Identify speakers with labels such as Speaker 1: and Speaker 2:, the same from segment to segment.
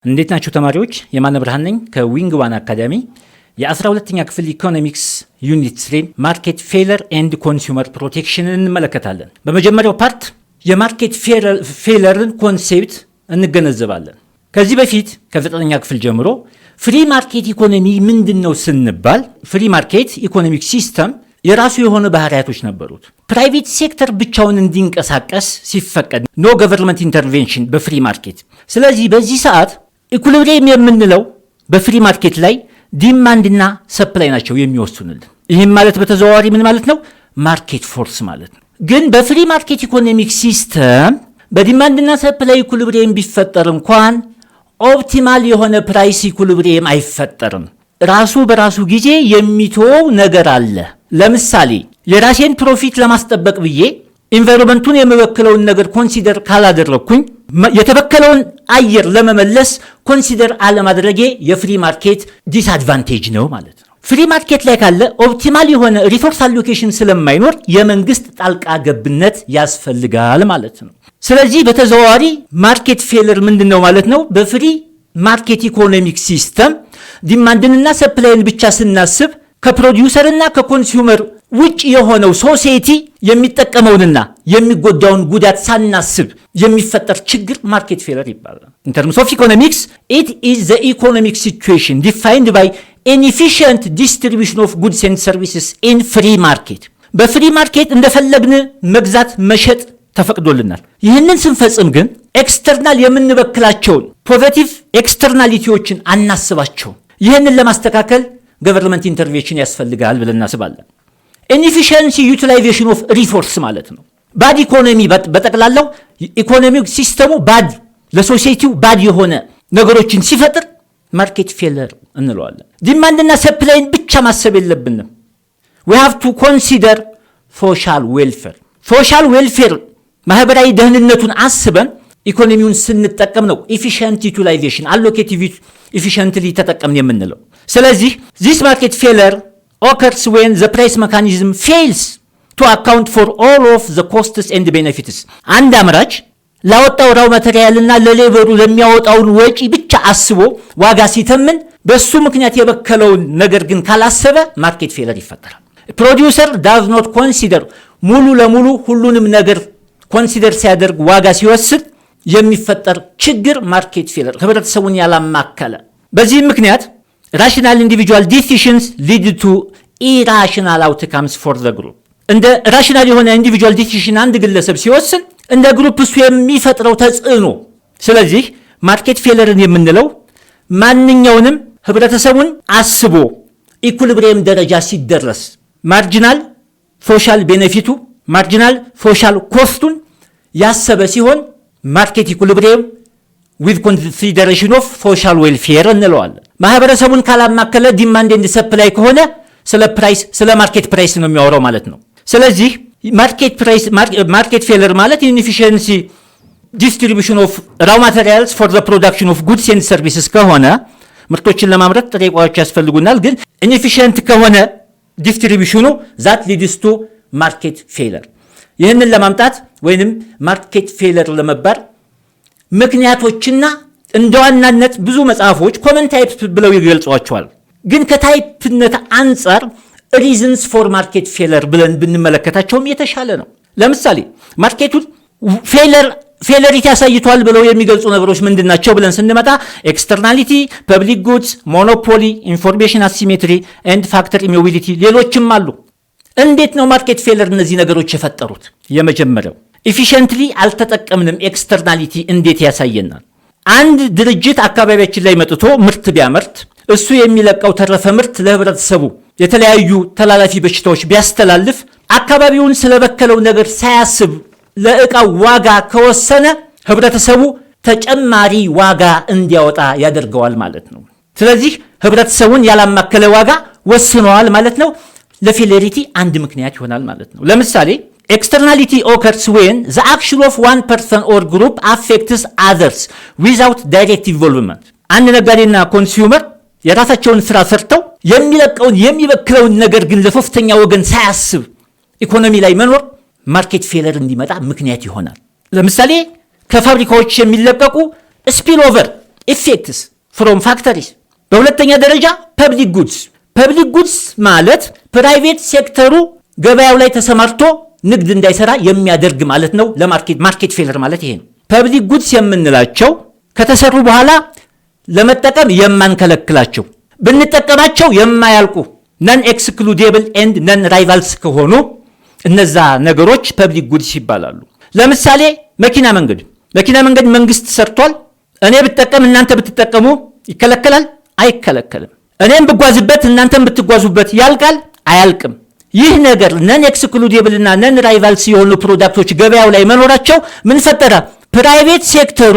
Speaker 1: እንዴት ናችሁ ተማሪዎች? የማነ ብርሃን ነኝ ከዊንግ ዋን አካዳሚ። የ12ኛ ክፍል ኢኮኖሚክስ ዩኒት 3 ማርኬት ፌለር ኤንድ ኮንሱመር ፕሮቴክሽንን እንመለከታለን። በመጀመሪያው ፓርት የማርኬት ፌለርን ኮንሴፕት እንገነዘባለን። ከዚህ በፊት ከ9ኛ ክፍል ጀምሮ ፍሪ ማርኬት ኢኮኖሚ ምንድነው ስንባል ፍሪ ማርኬት ኢኮኖሚክ ሲስተም የራሱ የሆነ ባህሪያቶች ነበሩት። ፕራይቬት ሴክተር ብቻውን እንዲንቀሳቀስ ሲፈቀድ ኖ ገቨርንመንት ኢንተርቬንሽን በፍሪ ማርኬት። ስለዚህ በዚህ ሰዓት ኢኩሊብሪየም የምንለው በፍሪ ማርኬት ላይ ዲማንድና ሰፕላይ ናቸው የሚወስኑልን። ይህም ማለት በተዘዋዋሪ ምን ማለት ነው? ማርኬት ፎርስ ማለት ነው። ግን በፍሪ ማርኬት ኢኮኖሚክ ሲስተም በዲማንድና ሰፕላይ ኢኩሊብሪየም ቢፈጠር እንኳን ኦፕቲማል የሆነ ፕራይስ ኢኩሊብሪየም አይፈጠርም። ራሱ በራሱ ጊዜ የሚተወው ነገር አለ። ለምሳሌ የራሴን ፕሮፊት ለማስጠበቅ ብዬ ኢንቫይሮንመንቱን የሚበክለውን ነገር ኮንሲደር ካላደረግኩኝ የተበከለውን አየር ለመመለስ ኮንሲደር አለማድረጌ የፍሪ ማርኬት ዲስአድቫንቴጅ ነው ማለት ነው። ፍሪ ማርኬት ላይ ካለ ኦፕቲማል የሆነ ሪሶርስ አሎኬሽን ስለማይኖር የመንግስት ጣልቃ ገብነት ያስፈልጋል ማለት ነው። ስለዚህ በተዘዋዋሪ ማርኬት ፌለር ምንድነው ማለት ነው? በፍሪ ማርኬት ኢኮኖሚክ ሲስተም ዲማንድንና ሰፕላይን ብቻ ስናስብ ከፕሮዲውሰርና ከኮንሱመር ውጭ የሆነው ሶሳይቲ የሚጠቀመውንና የሚጎዳውን ጉዳት ሳናስብ የሚፈጠር ችግር ማርኬት ፌለር ይባላል። In terms of economics, it is the economic situation defined by inefficient distribution of goods and services in free market. በፍሪ ማርኬት እንደፈለግን መግዛት መሸጥ ተፈቅዶልናል። ይህንን ስንፈጽም ግን ኤክስተርናል የምንበክላቸውን ፖዚቲቭ ኤክስተርናሊቲዎችን አናስባቸው። ይህንን ለማስተካከል ገቨርንመንት ኢንተርቬንሽን ያስፈልጋል ብለን እናስባለን። ኢንኤፊሽንሲ ዩቲላይዜሽን ኦፍ ሪሶርስ ማለት ነው። ባድ ኢኮኖሚ በጠቅላላው ኢኮኖሚክ ሲስተሙ ባድ ለሶሳይቲው ባድ የሆነ ነገሮችን ሲፈጥር ማርኬት ፌለር እንለዋለን። ዲማንድና ሰፕላይን ብቻ ማሰብ የለብንም። we have to consider social welfare. ሶሻል ዌልፌር ማህበራዊ ደህንነቱን አስበን ኢኮኖሚውን ስንጠቀም ነው ኤፊሽንት ዩቲላይዜሽን አሎኬቲቭ ኤፊሽንትሊ ተጠቀምን የምንለው። ስለዚህ this market failure occurs when the price mechanism fails to account for all of the costs and benefits. አንድ አምራች ላወጣው ራው ማቴሪያልና ለሌበሩ ለሚያወጣውን ወጪ ብቻ አስቦ ዋጋ ሲተምን በሱ ምክንያት የበከለውን ነገር ግን ካላሰበ ማርኬት ፌለር ይፈጠራል። ፕሮዲውሰር does not consider ሙሉ ለሙሉ ሁሉንም ነገር ኮንሲደር ሲያደርግ ዋጋ ሲወስድ የሚፈጠር ችግር ማርኬት ፌለር ህብረተሰቡን ያላማከለ። በዚህ ምክንያት ራሽናል ኢንዲቪጁዋል ዲሲዥንስ ሊድ ቱ ኢራሽናል አውትካምስ ፎር ዘ ግሩፕ። እንደ ራሽናል የሆነ ኢንዲቪጁዋል ዲሲዥን አንድ ግለሰብ ሲወስን እንደ ግሩፕ እሱ የሚፈጥረው ተጽዕኖ። ስለዚህ ማርኬት ፌለርን የምንለው ማንኛውንም ህብረተሰቡን አስቦ ኢኩሊብሪየም ደረጃ ሲደረስ ማርጂናል ሶሻል ቤኔፊቱ ማርጂናል ሶሻል ኮስቱን ያሰበ ሲሆን ማርኬት ኢኩሊብሪየም ዊዝ ኮንሲደሬሽን ኦፍ ሶሻል ዌልፌር እንለዋለን። ማህበረሰቡን ካላማከለ ዲማንድ ኤንድ ሰፕላይ ከሆነ ስለ ማርኬት ፕራይስ ነው የሚያወራው ማለት ነው። ስለዚህ ማርኬት ፌለር ማለት ኢንኤፊሽንሲ ዲስትሪቢዩሽን ኦፍ ራው ማቴሪያልስ ፎር ዘ ፕሮዳክሽን ኦፍ ጉድስ ኤንድ ሰርቪስስ ከሆነ ምርቶችን ለማምረት ጥሬ ዕቃዎች ያስፈልጉናል። ግን ኢንኤፊሽንት ከሆነ ዲስትሪቢዩሽኑ ዛት ሊድስ ቱ ማርኬት ፌለር። ይህንን ለማምጣት ወይንም ማርኬት ፌለር ለመባል ምክንያቶችና እንደ ዋናነት ብዙ መጽሐፎች ኮመን ታይፕ ብለው ይገልጿቸዋል። ግን ከታይፕነት አንጻር ሪዝንስ ፎር ማርኬት ፌለር ብለን ብንመለከታቸውም የተሻለ ነው። ለምሳሌ ማርኬቱን ፌለሪቲ ያሳይቷል ብለው የሚገልጹ ነገሮች ምንድናቸው ብለን ስንመጣ ኤክስተርናሊቲ፣ ፐብሊክ ጉድስ፣ ሞኖፖሊ፣ ኢንፎርሜሽን አሲሜትሪ ኤንድ ፋክተር ኢሞቢሊቲ፣ ሌሎችም አሉ። እንዴት ነው ማርኬት ፌለር እነዚህ ነገሮች የፈጠሩት? የመጀመሪያው ኢፊሽንትሊ አልተጠቀምንም። ኤክስተርናሊቲ እንዴት ያሳየናል? አንድ ድርጅት አካባቢያችን ላይ መጥቶ ምርት ቢያመርት እሱ የሚለቀው ተረፈ ምርት ለህብረተሰቡ የተለያዩ ተላላፊ በሽታዎች ቢያስተላልፍ አካባቢውን ስለበከለው ነገር ሳያስብ ለዕቃው ዋጋ ከወሰነ ህብረተሰቡ ተጨማሪ ዋጋ እንዲያወጣ ያደርገዋል ማለት ነው። ስለዚህ ህብረተሰቡን ያላማከለ ዋጋ ወስነዋል ማለት ነው። ለፌለሪቲ አንድ ምክንያት ይሆናል ማለት ነው። ለምሳሌ externality occurs when the action of one person or group affects others without direct involvement. አንድ ነጋዴና ኮንሱመር የራሳቸውን ስራ ሰርተው የሚለቀውን የሚበክለውን ነገር ግን ለሶስተኛ ወገን ሳያስብ ኢኮኖሚ ላይ መኖር ማርኬት ፌለር እንዲመጣ ምክንያት ይሆናል። ለምሳሌ ከፋብሪካዎች የሚለቀቁ ስፒል ኦቨር ኢፌክትስ ፍሮም ፋክተሪስ። በሁለተኛ ደረጃ ፐብሊክ ጉድስ። ፐብሊክ ጉድስ ማለት ፕራይቬት ሴክተሩ ገበያው ላይ ተሰማርቶ ንግድ እንዳይሰራ የሚያደርግ ማለት ነው። ማርኬት ፌለር ማለት ይሄ ነው። ፐብሊክ ጉድስ የምንላቸው ከተሰሩ በኋላ ለመጠቀም የማንከለክላቸው ብንጠቀማቸው የማያልቁ ነን ኤክስክሉዴብል ኤንድ ነን ራይቫልስ ከሆኑ እነዛ ነገሮች ፐብሊክ ጉድስ ይባላሉ። ለምሳሌ መኪና መንገድ መንግስት ሰርቷል። እኔ ብጠቀም እናንተ ብትጠቀሙ ይከለከላል? አይከለከልም። እኔም ብጓዝበት እናንተም ብትጓዙበት ያልቃል? አያልቅም። ይህ ነገር ነን ኤክስክሉዴብል እና ነን ራይቫልስ የሆኑ ፕሮዳክቶች ገበያው ላይ መኖራቸው ምን ፈጠረ? ፕራይቬት ሴክተሩ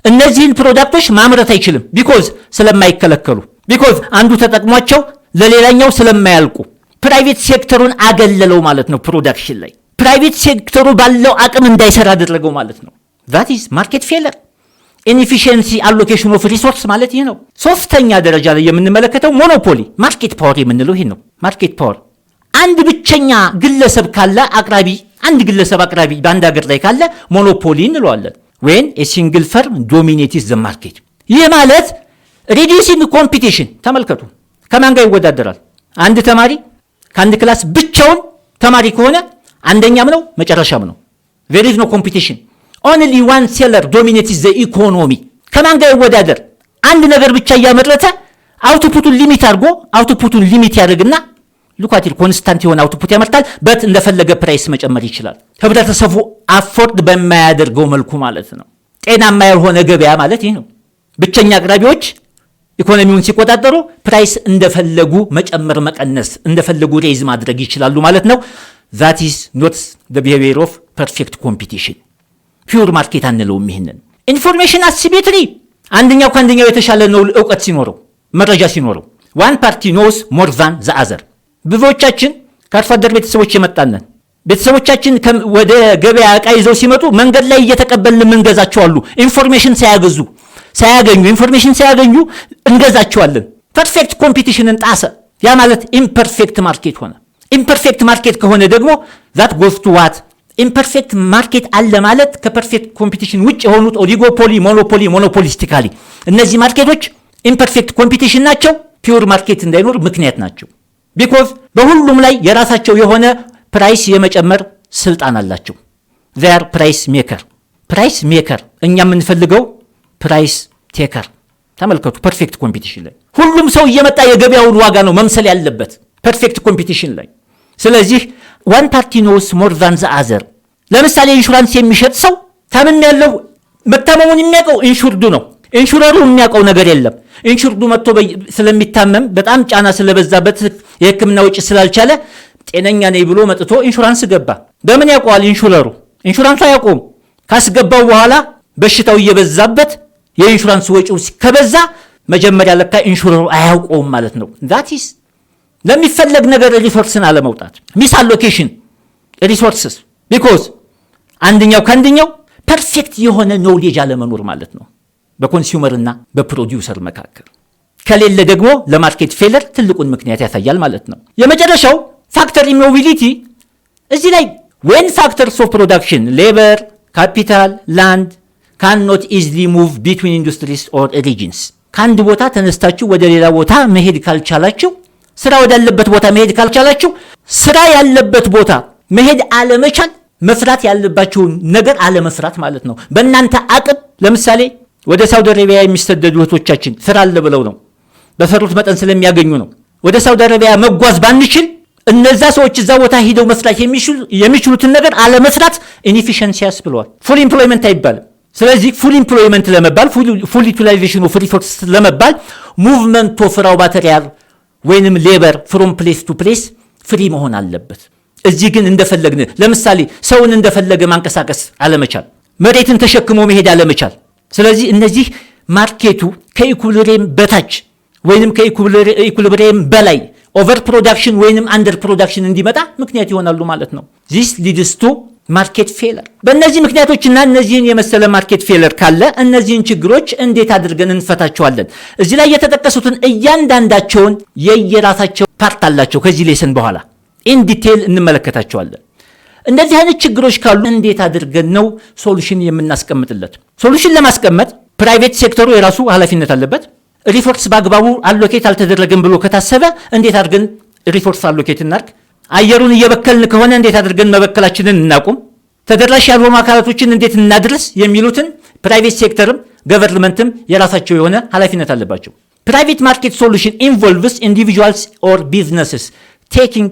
Speaker 1: እነዚህን ፕሮዳክቶች ማምረት አይችልም። ቢኮዝ ስለማይከለከሉ፣ ቢኮዝ አንዱ ተጠቅሟቸው ለሌላኛው ስለማያልቁ ፕራይቬት ሴክተሩን አገለለው ማለት ነው። ፕሮዳክሽን ላይ ፕራይቬት ሴክተሩ ባለው አቅም እንዳይሰራ አደረገው ማለት ነው። that is market failure. ኢንኤፊሽንሲ አሎኬሽን ኦፍ ሪሶርስ ማለት ይህ ነው። ሶስተኛ ደረጃ ላይ የምንመለከተው ሞኖፖሊ ማርኬት ፓወር የምንለው ይህ ነው። ማርኬት ፓወር አንድ ብቸኛ ግለሰብ ካለ አንድ ግለሰብ አቅራቢ በአንድ ሀገር ላይ ካለ ሞኖፖሊ እንለዋለን። when a single firm dominates the market። ይህ ማለት reducing competition። ተመልከቱ፣ ከማን ጋር ይወዳደራል? አንድ ተማሪ ከአንድ ክላስ ብቻውን ተማሪ ከሆነ አንደኛም ነው መጨረሻም ነው። there is no competition. only one seller dominates the economy። ከማን ጋር ይወዳደር? አንድ ነገር ብቻ እያመረተ አውትፑቱን ሊሚት ያደርግና ሉካቲል ኮንስታንት የሆነ አውትፑት ያመርታል። እንደፈለገ ፕራይስ መጨመር ይችላል። ህብረተሰቡ አፎርድ በማያደርገው መልኩ ማለት ነው። ጤናማ ያልሆነ ገበያ ማለት ይህ ነው። ብቸኛ አቅራቢዎች ኢኮኖሚውን ሲቆጣጠሩ ፕራይስ እንደፈለጉ መጨመር፣ መቀነስ፣ እንደፈለጉ ሬዝ ማድረግ ይችላሉ ማለት ነው። that is not the behavior of perfect competition። ፒውር ማርኬት አንለውም። ይሄንን ኢንፎርሜሽን አሲሜትሪ አንደኛው ከአንደኛው የተሻለ ነው እውቀት ሲኖረው፣ መረጃ ሲኖረው። one party knows more than the other። ብዙዎቻችን ከአርሶ አደር ቤተሰቦች የመጣነን ቤተሰቦቻችን ወደ ገበያ ዕቃ ይዘው ሲመጡ መንገድ ላይ እየተቀበልን የምንገዛቸው አሉ። ኢንፎርሜሽን ሳያገኙ እንገዛቸዋለን። ፐርፌክት ኮምፒቲሽንን ጣሰ። ያ ማለት ኢምፐርፌክት ማርኬት ሆነ። ኢምፐርፌክት ማርኬት ከሆነ ደግሞ ዛት ጎዝ ቱ ዋት ኢምፐርፌክት ማርኬት አለ ማለት ከፐርፌክት ኮምፒቲሽን ውጭ የሆኑት ኦሊጎፖሊ፣ ሞኖፖሊስቲካሊ እነዚህ ማርኬቶች ኢምፐርፌክት ኮምፒቲሽን ናቸው። ፒውር ማርኬት እንዳይኖር ምክንያት ናቸው። ቢኮዝ በሁሉም ላይ የራሳቸው የሆነ ፕራይስ የመጨመር ስልጣን አላቸው። ዜር ፕራይስ ሜከር እኛ የምንፈልገው ፕራይስ ቴከር። ተመልከቱ፣ ፐርፌክት ኮምፒቲሽን ላይ ሁሉም ሰው እየመጣ የገበያውን ዋጋ ነው መምሰል ያለበት ፐርፌክት ኮምፒቲሽን ላይ። ስለዚህ ዋን ፓርቲ ኖስ ሞር ዛን ዘ አዘር። ለምሳሌ ኢንሹራንስ የሚሸጥ ሰው ታምሜያለሁ፣ መታመሙን የሚያውቀው ኢንሹርዱ ነው። ኢንሹረሩ የሚያውቀው ነገር የለም። ኢንሹርዱ መጥቶ ስለሚታመም በጣም ጫና ስለበዛበት የሕክምና ወጪ ስላልቻለ ጤነኛ ነኝ ብሎ መጥቶ ኢንሹራንስ ገባ። በምን ያውቀዋል? ኢንሹራንሱ አያውቀውም። ካስገባው በኋላ በሽታው እየበዛበት የኢንሹራንስ ወጪው ከበዛ መጀመሪያ ለካ ኢንሹረሩ አያውቀውም ማለት ነው። ዛቲስ ለሚፈለግ ነገር ሪሶርስን አለመውጣት፣ ሚስ አሎኬሽን ሪሶርስስ። ቢኮዝ አንደኛው ከአንደኛው ፐርፌክት የሆነ ኖውሌጅ አለመኖር ማለት ነው በኮንሱመር እና በፕሮዲውሰር መካከል። ከሌለ ደግሞ ለማርኬት ፌለር ትልቁን ምክንያት ያሳያል ማለት ነው። የመጨረሻው ፋክተር ኢሞቢሊቲ። እዚህ ላይ ዌን ፋክተርስ ኦፍ ፕሮዳክሽን ሌበር፣ ካፒታል፣ ላንድ ካንኖት ኢዝሊ ሙቭ ቢትዊን ኢንዱስትሪስ ኦር ሪጅንስ። ከአንድ ቦታ ተነስታችሁ ወደ ሌላ ቦታ መሄድ ካልቻላችሁ፣ ስራ ወዳለበት ቦታ መሄድ ካልቻላችሁ፣ ስራ ያለበት ቦታ መሄድ አለመቻል፣ መስራት ያለባችሁን ነገር አለመስራት ማለት ነው። በእናንተ አቅም ለምሳሌ ወደ ሳውዲ አረቢያ የሚሰደዱ እህቶቻችን ስራ አለ ብለው ነው፣ በሰሩት መጠን ስለሚያገኙ ነው። ወደ ሳውዲ አረቢያ መጓዝ ባንችል እነዛ ሰዎች እዛ ቦታ ሂደው መስራት የሚችሉትን ነገር አለመስራት ኢንኤፊሽንሲ ያስብለዋል። ፉል ኢምፕሎይመንት አይባልም። ስለዚህ ፉል ኢምፕሎይመንት ለመባል ፉል ዩቲላይዜሽን ኦፍ ሪሶርስ ለመባል ሙቭመንት ኦፍ ራው ማቴሪያል ወይንም ሌበር ፍሮም ፕሌስ ቱ ፕሌስ ፍሪ መሆን አለበት። እዚህ ግን እንደፈለግን ለምሳሌ ሰውን እንደፈለገ ማንቀሳቀስ አለመቻል፣ መሬትን ተሸክሞ መሄድ አለመቻል። ስለዚህ እነዚህ ማርኬቱ ከኢኩሊብሪየም በታች ወይንም ከኢኩሊብሪየም በላይ ኦቨር ፕሮዳክሽን ወይንም አንደር ፕሮዳክሽን እንዲመጣ ምክንያት ይሆናሉ ማለት ነው። ዚስ ሊድስ ቱ ማርኬት ፌለር። በእነዚህ ምክንያቶችና እነዚህን የመሰለ ማርኬት ፌለር ካለ እነዚህን ችግሮች እንዴት አድርገን እንፈታቸዋለን? እዚህ ላይ የተጠቀሱትን እያንዳንዳቸውን የየራሳቸው ፓርት አላቸው። ከዚህ ሌሰን በኋላ ኢን ዲቴል እንመለከታቸዋለን። እንደዚህ አይነት ችግሮች ካሉ እንዴት አድርገን ነው ሶሉሽን የምናስቀምጥለት? ሶሉሽን ለማስቀመጥ ፕራይቬት ሴክተሩ የራሱ ኃላፊነት አለበት። ሪሶርስ በአግባቡ አሎኬት አልተደረገም ብሎ ከታሰበ እንዴት አድርገን ሪሶርስ አሎኬት እናርግ? አየሩን እየበከልን ከሆነ እንዴት አድርገን መበከላችንን እናቁም? ተደራሽ ያልሆኑ አካላቶችን እንዴት እናድረስ? የሚሉትን ፕራይቬት ሴክተርም ገቨርንመንትም የራሳቸው የሆነ ኃላፊነት አለባቸው። ፕራይቬት ማርኬት ሶሉሽን ኢንቮልቭስ ኢንዲቪጁዋልስ ኦር ቢዝነስስ ቴኪንግ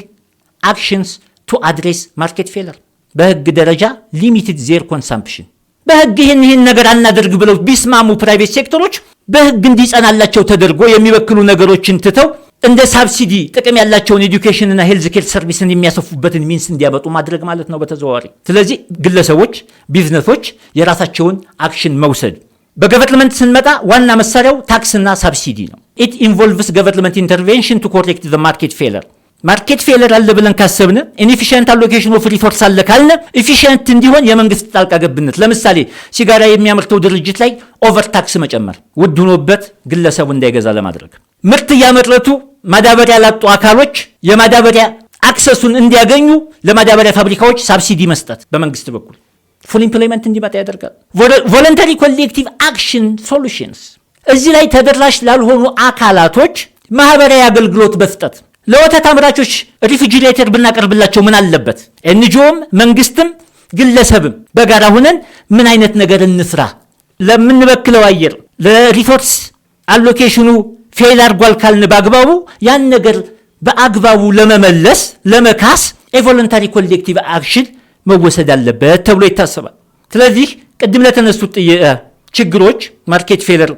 Speaker 1: አክሽንስ ቱ አድሬስ ማርኬት ፌለር። በህግ ደረጃ ሊሚትድ ዜር ኮንሳምፕሽን፣ በህግ ይህን ነገር አናደርግ ብለው ቢስማሙ ፕራይቬት ሴክተሮች በህግ እንዲጸናላቸው ተደርጎ የሚበክሉ ነገሮችን ትተው እንደ ሳብሲዲ ጥቅም ያላቸውን ኤዱኬሽንና ሄልዝ ኬር ሰርቪስን የሚያሰፉበትን ሚንስ እንዲያመጡ ማድረግ ማለት ነው በተዘዋዋሪ። ስለዚህ ግለሰቦች፣ ቢዝነሶች የራሳቸውን አክሽን መውሰድ። በገቨርንመንት ስንመጣ ዋና መሳሪያው ታክስና ሳብሲዲ ነው። ኢት ኢንቮልቭስ ገቨርንመንት ኢንተርቬንሽን ቱ ኮሬክት ዘ ማርኬት ፌለር። ማርኬት ፌለር አለ ብለን ካሰብን ኢንኤፊሽንት አሎኬሽን ኦፍ ሪሶርስ አለ ካልን ኢፊሽንት እንዲሆን የመንግስት ጣልቃ ገብነት፣ ለምሳሌ ሲጋራ የሚያመርተው ድርጅት ላይ ኦቨር ታክስ መጨመር፣ ውድ ሆኖበት ግለሰቡ እንዳይገዛ ለማድረግ፣ ምርት እያመረቱ ማዳበሪያ ላጡ አካሎች የማዳበሪያ አክሰሱን እንዲያገኙ ለማዳበሪያ ፋብሪካዎች ሳብሲዲ መስጠት በመንግስት በኩል ፉል ኢምፕሎይመንት እንዲመጣ ያደርጋል። ቮለንተሪ ኮሌክቲቭ አክሽን ሶሉሽንስ፣ እዚህ ላይ ተደራሽ ላልሆኑ አካላቶች ማህበራዊ አገልግሎት መስጠት። ለወተት አምራቾች ሪፍሪጅሬተር ብናቀርብላቸው ምን አለበት? ኤንጂኦም መንግስትም ግለሰብም በጋራ ሆነን ምን አይነት ነገር እንስራ? ለምንበክለው አየር ለሪሶርስ አሎኬሽኑ ፌል አድርጓል ካልን በአግባቡ ያን ነገር በአግባቡ ለመመለስ ለመካስ የቮለንታሪ ኮሌክቲቭ አክሽን መወሰድ አለበት ተብሎ ይታሰባል። ስለዚህ ቅድም ለተነሱት ችግሮች ማርኬት ፌለር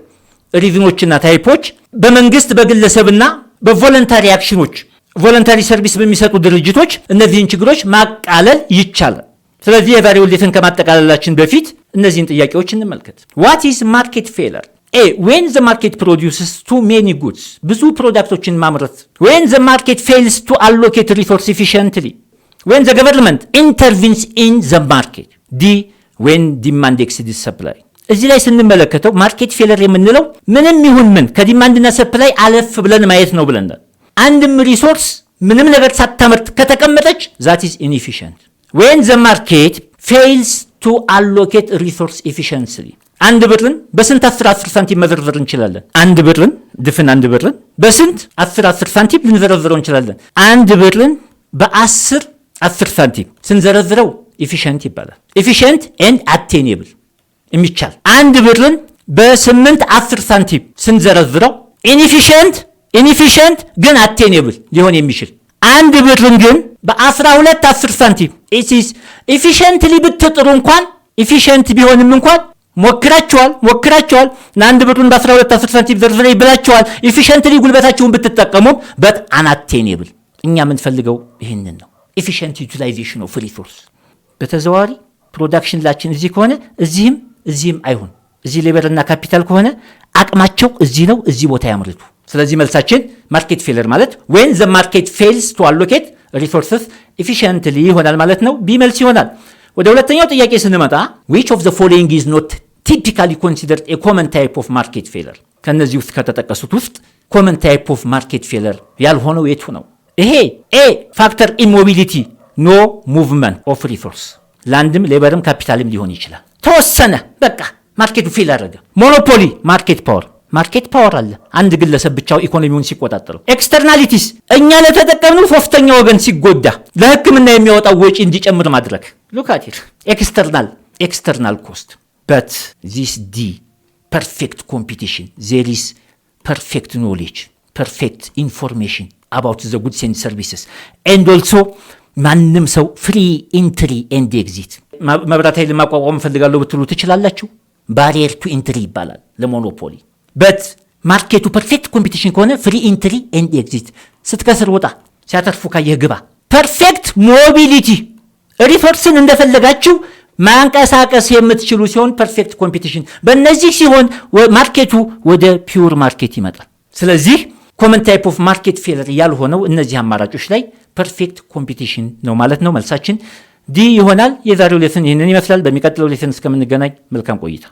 Speaker 1: ሪዝኖችና ታይፖች በመንግስት በግለሰብና በቮለንታሪ አክሽኖች ቮለንታሪ ሰርቪስ በሚሰጡ ድርጅቶች እነዚህን ችግሮች ማቃለል ይቻላል። ስለዚህ የዛሬውን ሌሰን ከማጠቃለላችን በፊት እነዚህን ጥያቄዎች እንመልከት። ዋት ኢዝ ማርኬት ፌለር? ኤ ዌን ዘ ማርኬት ፕሮዲውስስ ቱ ሜኒ ጉድስ፣ ብዙ ፕሮዳክቶችን ማምረት። ዌን ዘ ማርኬት ፌልስ ቱ አሎኬት ሪሶርስ ኢፊሽንትሊ። ዌን ዘ ገቨርንመንት ኢንተርቪንስ ኢን ዘ ማርኬት። ዲ ዌን ዲማንድ ኤክሲድስ ሰፕላይ። እዚህ ላይ ስንመለከተው ማርኬት ፌለር የምንለው ምንም ይሁን ምን ከዲማንድና ሰፕላይ አለፍ ብለን ማየት ነው ብለናል። አንድም ሪሶርስ ምንም ነገር ሳታመርት ከተቀመጠች ዛት ኢዝ ኢንኤፊሽንት። ዌን ዘ ማርኬት ፌልስ ቱ አሎኬት ሪሶርስ ኢፊሽንትሊ። አንድ ብርን በስንት 10 ሳንቲም መዘርዘር እንችላለን? አንድ ብርን ድፍን አንድ ብርን በስንት 10 ሳንቲም ልንዘረዝረው እንችላለን? አንድ ብርን በ10 ሳንቲም ስንዘረዝረው ኢፊሽንት ይባላል። ኢፊሽንት ኤንድ አቴኔብል የሚቻል። አንድ ብርን በ8 ሳንቲም ስንዘረዝረው ኢንኤፊሽንት ግን አቴኔብል ሊሆን የሚችል። አንድ ብርን ግን በ12 ሳንቲም ኢትስ ኢፊሽንትሊ ብትጥሩ እንኳን ኢፊሽንት ቢሆንም እንኳን ሞክራቸዋል ለአንድ ብሩን በ12 ሳንቲም ዘርዝሬ ብላቸዋል። ኢፊሽንትሊ ጉልበታችሁን ብትጠቀሙም በት አናቴኔብል። እኛ የምንፈልገው ይህንን ነው፣ ኢፊሽንት ዩቲላይዜሽን ኦፍ ሪሶርስ። በተዘዋዋሪ ፕሮዳክሽን ላችን እዚህ ከሆነ እዚህም አይሁን። እዚህ ሌበርና ካፒታል ከሆነ አቅማቸው እዚህ ነው፣ እዚህ ቦታ ያምርቱ። ስለዚህ መልሳችን ማርኬት ፌለር ማለት ዌን ዘ ማርኬት ፌልስ ቱ አሎኬት ሪሶርስስ ኢፊሽንትሊ ይሆናል ማለት ነው። ቢ መልስ ይሆናል። ወደ ሁለተኛው ጥያቄ ስንመጣ which of the following is not typically considered a common type of market failure? ከነዚህ ውስጥ ከተጠቀሱት ውስጥ common type of market failure ያልሆነው የቱ ነው? ይሄ ኤ ፋክተር ኢሞቢሊቲ ኖ ሙቭመንት ኦፍ ሪሶርስ፣ ላንድም ሌበርም ካፒታልም ሊሆን ይችላል። ተወሰነ በቃ ማርኬቱ ፌል አደረገ። ሞኖፖሊ ማርኬት ፓወር አለ፣ አንድ ግለሰብ ብቻው ኢኮኖሚውን ሲቆጣጠረው። ኤክስተርናሊቲስ እኛ ለተጠቀምነው ሶስተኛ ወገን ሲጎዳ ለሕክምና የሚያወጣው ወጪ እንዲጨምር ማድረግ። ሉካቲር ኤክስተርናል ኮስት በት ዚስ ዲ ፐርፌክት ኮምፒቲሽን ዜር ኢዝ ፐርፌክት ኖሌጅ ፐርፌክት ኢንፎርሜሽን አባውት ዘ ጉድስ ኤንድ ሰርቪስስ ኤንድ ኦልሶ ማንም ሰው ፍሪ ኢንትሪ ኤንድ ኤግዚት። መብራት ኃይል ማቋቋም እፈልጋለሁ ብትሉ ትችላላችሁ። ባሪየር ቱ ኢንትሪ ይባላል ለሞኖፖሊ። በት ማርኬቱ ፐርፌክት ኮምፒቲሽን ከሆነ ፍሪ ኢንትሪ ኤንድ ኤግዚት። ስትከስር ወጣ፣ ሲያተርፉ ካየህ ግባ። ፐርፌክት ሞቢሊቲ ሪሶርስን እንደፈለጋችሁ ማንቀሳቀስ የምትችሉ ሲሆን ፐርፌክት ኮምፒቲሽን። በእነዚህ ሲሆን ማርኬቱ ወደ ፒውር ማርኬት ይመጣል። ስለዚህ ኮመን ታይፕ ኦፍ ማርኬት ፌለር ያልሆነው እነዚህ አማራጮች ላይ ፐርፌክት ኮምፒቲሽን ነው ማለት ነው። መልሳችን ዲ ይሆናል። የዛሬው ሌሰን ይህንን ይመስላል። በሚቀጥለው ሌሰን እስከምንገናኝ መልካም ቆይታ።